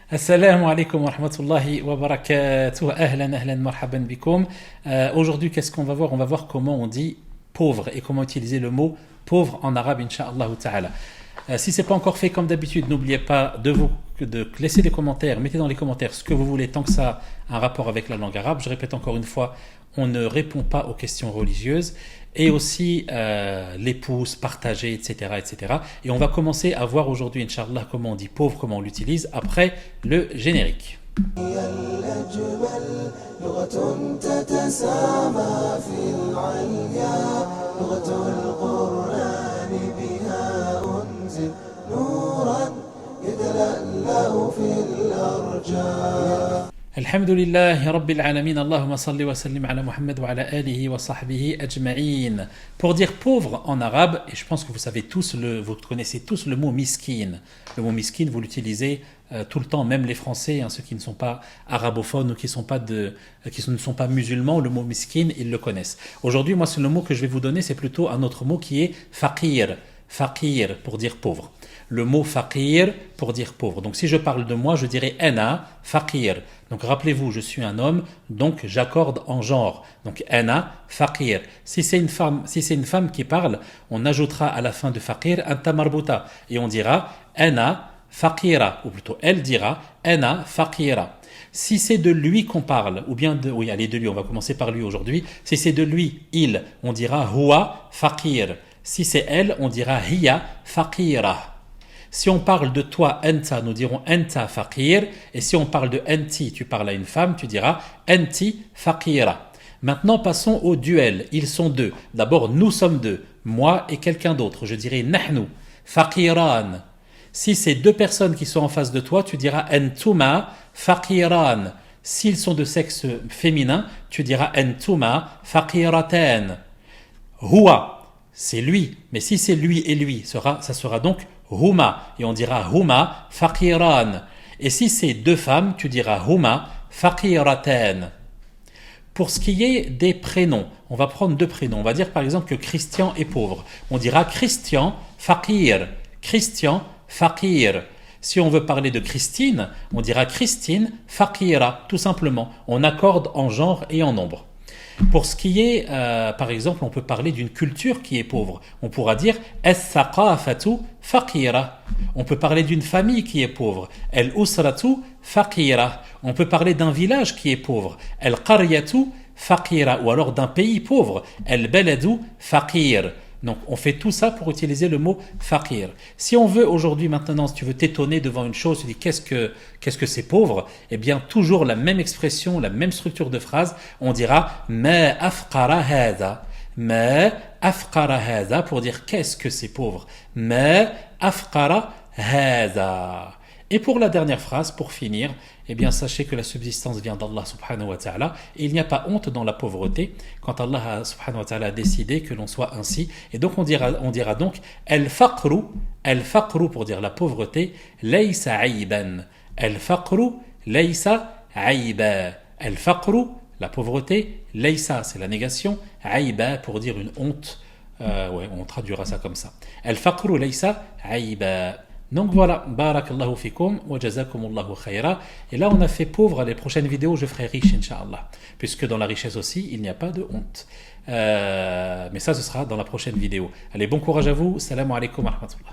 Assalamu alaikum wa rahmatullahi wa barakatuh. Ahlan, ahlan, marhaban bikoum. Aujourd'hui, qu'est-ce qu'on va voir? On va voir comment on dit pauvre et comment utiliser le mot pauvre en arabe, incha'Allah ta'ala. Si ce n'est pas encore fait, comme d'habitude, n'oubliez pas de laisser des commentaires. Mettez dans les commentaires ce que vous voulez, tant que ça a un rapport avec la langue arabe. Je répète encore une fois, on ne répond pas aux questions religieuses. Et aussi les pouces, partager, etc., etc. Et on va commencer à voir aujourd'hui, inch'Allah, comment on dit pauvre, comment on l'utilise, après le générique. Alhamdulillahi Rabbil Alamin, Allahumma salli wa sallim ala Muhammad wa ala alihi wa sahbihi ajma'in. Pour dire pauvre en arabe, et je pense que vous savez tous, vous connaissez tous le mot miskin. Le mot miskin, vous l'utilisez tout le temps, même les Français, ceux qui ne sont pas arabophones ou qui ne sont pas musulmans, le mot miskin, ils le connaissent. Aujourd'hui, moi, le mot que je vais vous donner, c'est plutôt un autre mot qui est faqir. Faqir pour dire pauvre. Le mot faqir pour dire pauvre. Donc si je parle de moi, je dirais ana faqir. Donc rappelez-vous, je suis un homme, donc j'accorde en genre. Donc ana faqir. Si c'est une femme qui parle, on ajoutera à la fin de faqir un tamarbuta et on dira ana faqira, ou plutôt elle dira ana faqira. Si c'est de lui qu'on parle, ou bien oui, allez, de lui, on va commencer par lui aujourd'hui. Si c'est de lui, il, on dira huwa faqir. Si c'est elle, on dira hiya faqira. Si on parle de toi, enta, nous dirons enta faqir. Et si on parle de enti, tu parles à une femme, tu diras enti faqira. Maintenant, passons au duel. Ils sont deux. D'abord, nous sommes deux. Moi et quelqu'un d'autre. Je dirais nahnu faqiran. Si c'est deux personnes qui sont en face de toi, tu diras entuma faqiran. S'ils sont de sexe féminin, tu diras entuma faqiratan. Huwa. C'est lui, mais si c'est lui et lui, ça sera donc huma, et on dira huma faqiran. Et si c'est deux femmes, tu diras huma faqiratan. Pour ce qui est des prénoms, on va prendre deux prénoms. On va dire par exemple que Christian est pauvre. On dira Christian faqir. Christian faqir. Si on veut parler de Christine, on dira Christine faqira, tout simplement. On accorde en genre et en nombre. Pour ce qui est, par exemple, on peut parler d'une culture qui est pauvre. On pourra dire as-saqafatu faqira. On peut parler d'une famille qui est pauvre. Al-usratu faqira. On peut parler d'un village qui est pauvre. Al-qaryatu faqira. Ou alors d'un pays pauvre. Al-baladu faqir. Donc on fait tout ça pour utiliser le mot faqir. Si on veut aujourd'hui maintenant, si tu veux t'étonner devant une chose, tu dis qu'est-ce que c'est pauvre? Eh bien toujours la même expression, la même structure de phrase, on dira ma afqara hadha. Ma afqara hadha pour dire qu'est-ce que c'est pauvre. Ma afqara hadha. Et pour la dernière phrase, pour finir, eh bien sachez que la subsistance vient d'Allah subhanahu wa ta'ala et il n'y a pas honte dans la pauvreté quand Allah subhanahu wa ta'ala a décidé que l'on soit ainsi. Et donc on dira donc al-faqru pour dire la pauvreté, laysa ayban. Al-faqru laysa ayba. Al-faqru, la pauvreté, laysa c'est la négation, ayba pour dire une honte. On traduira ça comme ça. Al-faqru laysa ayba. Donc voilà, barakallahu fikum wa jazakumullahu khayra. Et là on a fait pauvre, les prochaines vidéos je ferai riche incha'Allah, puisque dans la richesse aussi il n'y a pas de honte. Mais ça ce sera dans la prochaine vidéo. Allez, bon courage à vous, salam alaikum wa rahmatullah.